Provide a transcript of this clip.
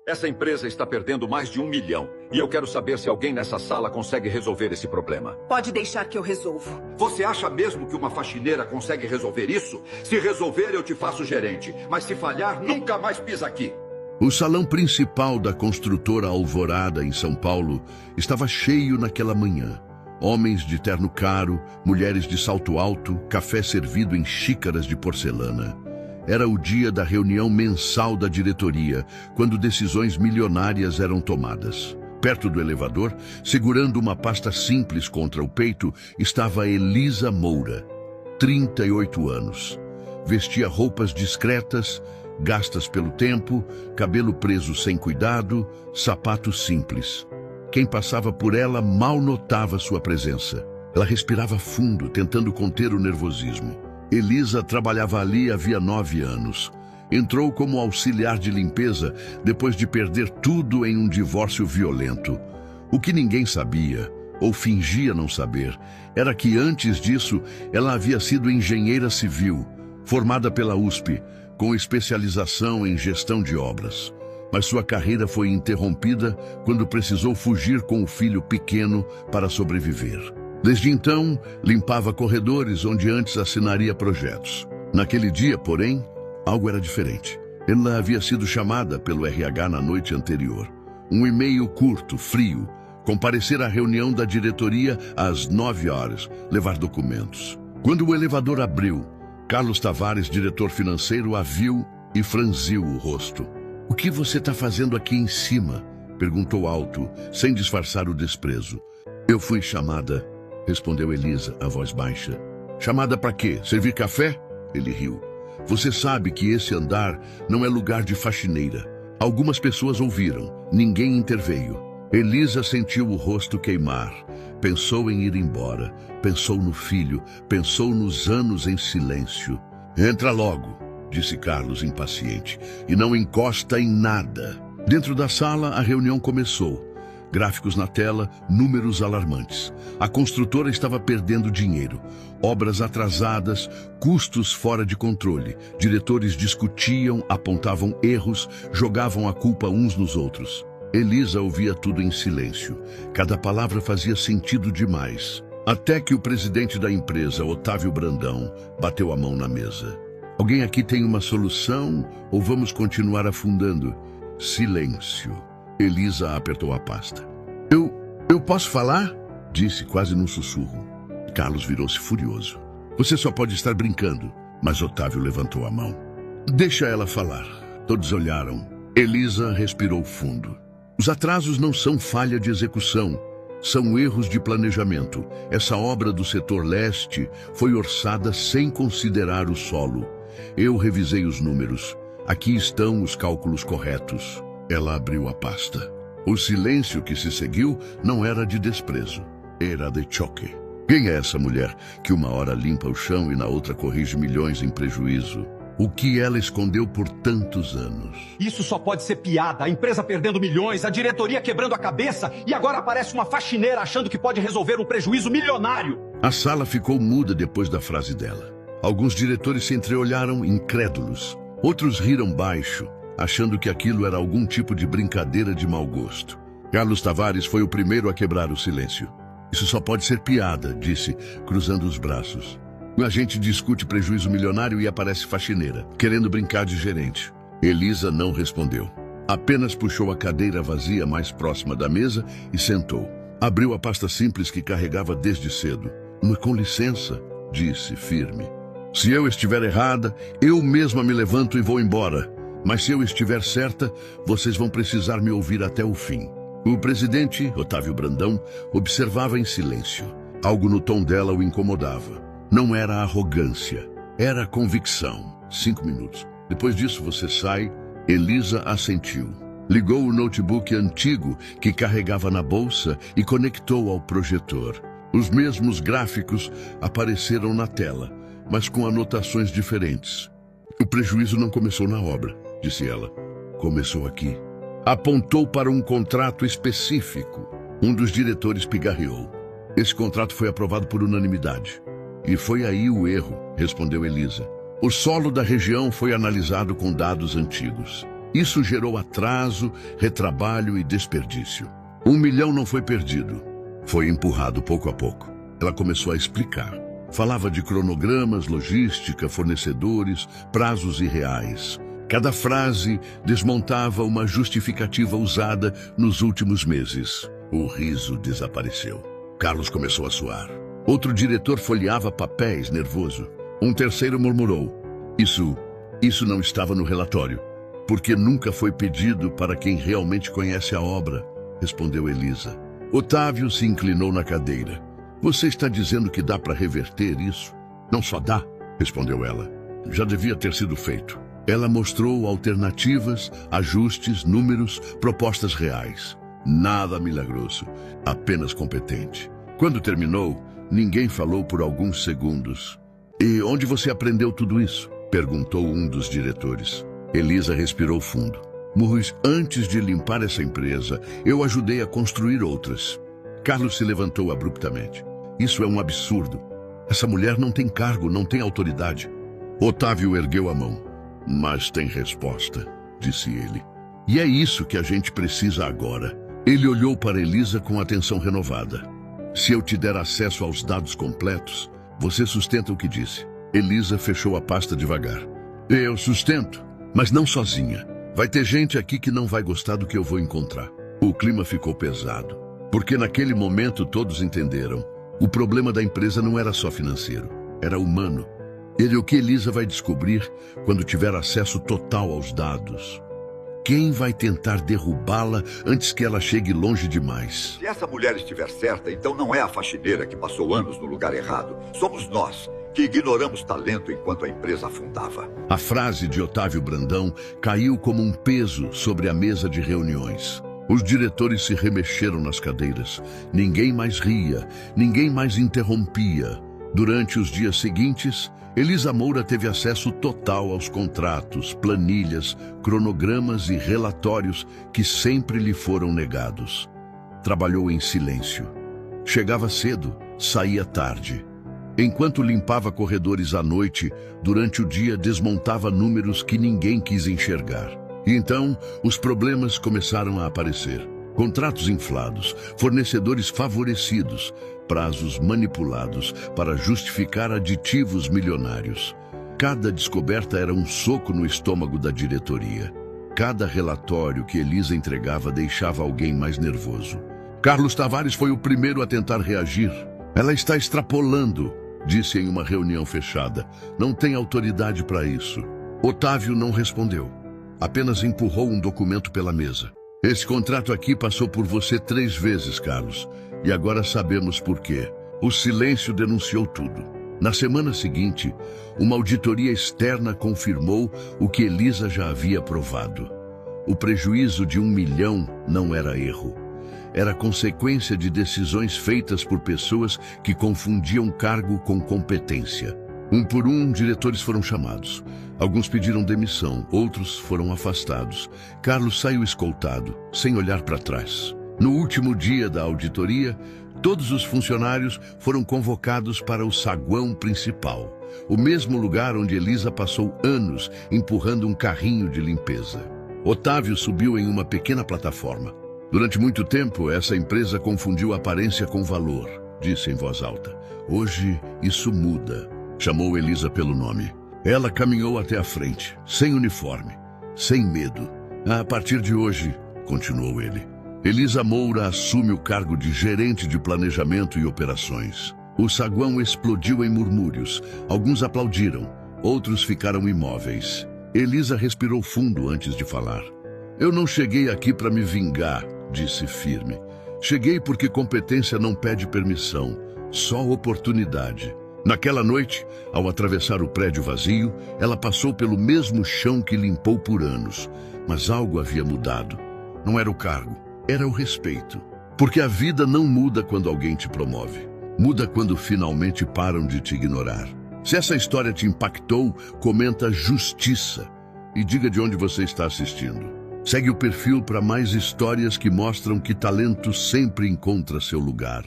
Essa empresa está perdendo mais de 1 milhão. E eu quero saber se alguém nessa sala consegue resolver esse problema. Pode deixar que eu resolvo. Você acha mesmo que uma faxineira consegue resolver isso? Se resolver, eu te faço gerente. Mas se falhar, nunca mais pisa aqui. O salão principal da construtora Alvorada, em São Paulo, estava cheio naquela manhã. Homens de terno caro, mulheres de salto alto, café servido em xícaras de porcelana. Era o dia da reunião mensal da diretoria, quando decisões milionárias eram tomadas. Perto do elevador, segurando uma pasta simples contra o peito, estava Elisa Moura, 38 anos. Vestia roupas discretas, gastas pelo tempo, cabelo preso sem cuidado, sapatos simples. Quem passava por ela mal notava sua presença. Ela respirava fundo, tentando conter o nervosismo. Elisa trabalhava ali havia 9 anos. Entrou como auxiliar de limpeza depois de perder tudo em um divórcio violento. O que ninguém sabia, ou fingia não saber, era que antes disso ela havia sido engenheira civil, formada pela USP, com especialização em gestão de obras. Mas sua carreira foi interrompida quando precisou fugir com o filho pequeno para sobreviver. Desde então, limpava corredores onde antes assinaria projetos. Naquele dia, porém, algo era diferente. Ela havia sido chamada pelo RH na noite anterior. Um e-mail curto, frio, comparecer à reunião da diretoria às 9 horas, levar documentos. Quando o elevador abriu, Carlos Tavares, diretor financeiro, a viu e franziu o rosto. "O que você está fazendo aqui em cima?" perguntou alto, sem disfarçar o desprezo. "Eu fui chamada", respondeu Elisa, a voz baixa. "Chamada para quê? Servir café?" Ele riu. "Você sabe que esse andar não é lugar de faxineira." Algumas pessoas ouviram, ninguém interveio. Elisa sentiu o rosto queimar. Pensou em ir embora, pensou no filho, pensou nos anos em silêncio. "Entra logo", disse Carlos impaciente, "e não encosta em nada." Dentro da sala, a reunião começou. Gráficos na tela, números alarmantes. A construtora estava perdendo dinheiro. Obras atrasadas, custos fora de controle. Diretores discutiam, apontavam erros, jogavam a culpa uns nos outros. Elisa ouvia tudo em silêncio. Cada palavra fazia sentido demais. Até que o presidente da empresa, Otávio Brandão, bateu a mão na mesa. "Alguém aqui tem uma solução ou vamos continuar afundando?" Silêncio. Elisa apertou a pasta. Eu posso falar?" disse quase num sussurro. Carlos virou-se furioso. "Você só pode estar brincando." Mas Otávio levantou a mão. "Deixa ela falar." Todos olharam. Elisa respirou fundo. "Os atrasos não são falha de execução, são erros de planejamento. Essa obra do setor leste foi orçada sem considerar o solo. Eu revisei os números. Aqui estão os cálculos corretos." Ela abriu a pasta. O silêncio que se seguiu não era de desprezo, era de choque. Quem é essa mulher que uma hora limpa o chão e na outra corrige milhões em prejuízo? O que ela escondeu por tantos anos? Isso só pode ser piada. A empresa perdendo milhões, a diretoria quebrando a cabeça e agora aparece uma faxineira achando que pode resolver um prejuízo milionário. A sala ficou muda depois da frase dela. Alguns diretores se entreolharam incrédulos. Outros riram baixo, achando que aquilo era algum tipo de brincadeira de mau gosto. Carlos Tavares foi o primeiro a quebrar o silêncio. "Isso só pode ser piada", disse, cruzando os braços. "A gente discute prejuízo milionário e aparece faxineira, querendo brincar de gerente." Elisa não respondeu. Apenas puxou a cadeira vazia mais próxima da mesa e sentou. Abriu a pasta simples que carregava desde cedo. "Mas com licença", disse firme. "Se eu estiver errada, eu mesma me levanto e vou embora. Mas se eu estiver certa, vocês vão precisar me ouvir até o fim." O presidente, Otávio Brandão, observava em silêncio. Algo no tom dela o incomodava. Não era arrogância, era convicção. 5 minutos. "Depois disso você sai." Elisa assentiu. Ligou o notebook antigo que carregava na bolsa e conectou ao projetor. Os mesmos gráficos apareceram na tela, mas com anotações diferentes. "O prejuízo não começou na obra", disse ela. "Começou aqui." Apontou para um contrato específico. Um dos diretores pigarreou. "Esse contrato foi aprovado por unanimidade." "E foi aí o erro", respondeu Elisa. "O solo da região foi analisado com dados antigos. Isso gerou atraso, retrabalho e desperdício. 1 milhão não foi perdido. Foi empurrado pouco a pouco. Ela começou a explicar. Falava de cronogramas, logística, fornecedores, prazos irreais. Cada frase desmontava uma justificativa usada nos últimos meses. O riso desapareceu. Carlos começou a suar. Outro diretor folheava papéis, nervoso. Um terceiro murmurou. Isso não estava no relatório, porque nunca foi pedido para quem realmente conhece a obra, respondeu Elisa. Otávio se inclinou na cadeira. Você está dizendo que dá para reverter isso? Não só dá, respondeu ela. Já devia ter sido feito. Ela mostrou alternativas, ajustes, números, propostas reais. Nada milagroso, apenas competente. Quando terminou, ninguém falou por alguns segundos. E onde você aprendeu tudo isso? Perguntou um dos diretores. Elisa respirou fundo. Mas antes de limpar essa empresa, eu ajudei a construir outras. Carlos se levantou abruptamente. Isso é um absurdo. Essa mulher não tem cargo, não tem autoridade. Otávio ergueu a mão. Mas tem resposta, disse ele. E é isso que a gente precisa agora. Ele olhou para Elisa com atenção renovada. Se eu te der acesso aos dados completos, você sustenta o que disse. Elisa fechou a pasta devagar. Eu sustento, mas não sozinha. Vai ter gente aqui que não vai gostar do que eu vou encontrar. O clima ficou pesado, porque naquele momento todos entenderam. O problema da empresa não era só financeiro, era humano. Ele é o que Elisa vai descobrir quando tiver acesso total aos dados. Quem vai tentar derrubá-la antes que ela chegue longe demais? Se essa mulher estiver certa, então não é a faxineira que passou anos no lugar errado. Somos nós, que ignoramos talento enquanto a empresa afundava. A frase de Otávio Brandão caiu como um peso sobre a mesa de reuniões. Os diretores se remexeram nas cadeiras. Ninguém mais ria, ninguém mais interrompia. Durante os dias seguintes, Elisa Moura teve acesso total aos contratos, planilhas, cronogramas e relatórios que sempre lhe foram negados. Trabalhou em silêncio. Chegava cedo, saía tarde. Enquanto limpava corredores à noite, durante o dia desmontava números que ninguém quis enxergar. E então, os problemas começaram a aparecer. Contratos inflados, fornecedores favorecidos, prazos manipulados para justificar aditivos milionários. Cada descoberta era um soco no estômago da diretoria. Cada relatório que Elisa entregava deixava alguém mais nervoso. Carlos Tavares foi o primeiro a tentar reagir. Ela está extrapolando, disse em uma reunião fechada. Não tem autoridade para isso. Otávio não respondeu. Apenas empurrou um documento pela mesa. Esse contrato aqui passou por você 3 vezes, Carlos. E agora sabemos por quê. O silêncio denunciou tudo. Na semana seguinte, uma auditoria externa confirmou o que Elisa já havia provado. O prejuízo de 1 milhão não era erro. Era consequência de decisões feitas por pessoas que confundiam cargo com competência. Um por um, diretores foram chamados. Alguns pediram demissão, outros foram afastados. Carlos saiu escoltado, sem olhar para trás. No último dia da auditoria, todos os funcionários foram convocados para o saguão principal, o mesmo lugar onde Elisa passou anos empurrando um carrinho de limpeza. Otávio subiu em uma pequena plataforma. Durante muito tempo, essa empresa confundiu aparência com valor, disse em voz alta. Hoje, isso muda. Chamou Elisa pelo nome. Ela caminhou até a frente, sem uniforme, sem medo. A partir de hoje, continuou ele, Elisa Moura assume o cargo de gerente de planejamento e operações. O saguão explodiu em murmúrios. Alguns aplaudiram, outros ficaram imóveis. Elisa respirou fundo antes de falar. Eu não cheguei aqui para me vingar, disse firme. Cheguei porque competência não pede permissão, só oportunidade. Naquela noite, ao atravessar o prédio vazio, ela passou pelo mesmo chão que limpou por anos. Mas algo havia mudado. Não era o cargo, era o respeito. Porque a vida não muda quando alguém te promove. Muda quando finalmente param de te ignorar. Se essa história te impactou, comenta justiça e diga de onde você está assistindo. Segue o perfil para mais histórias que mostram que talento sempre encontra seu lugar.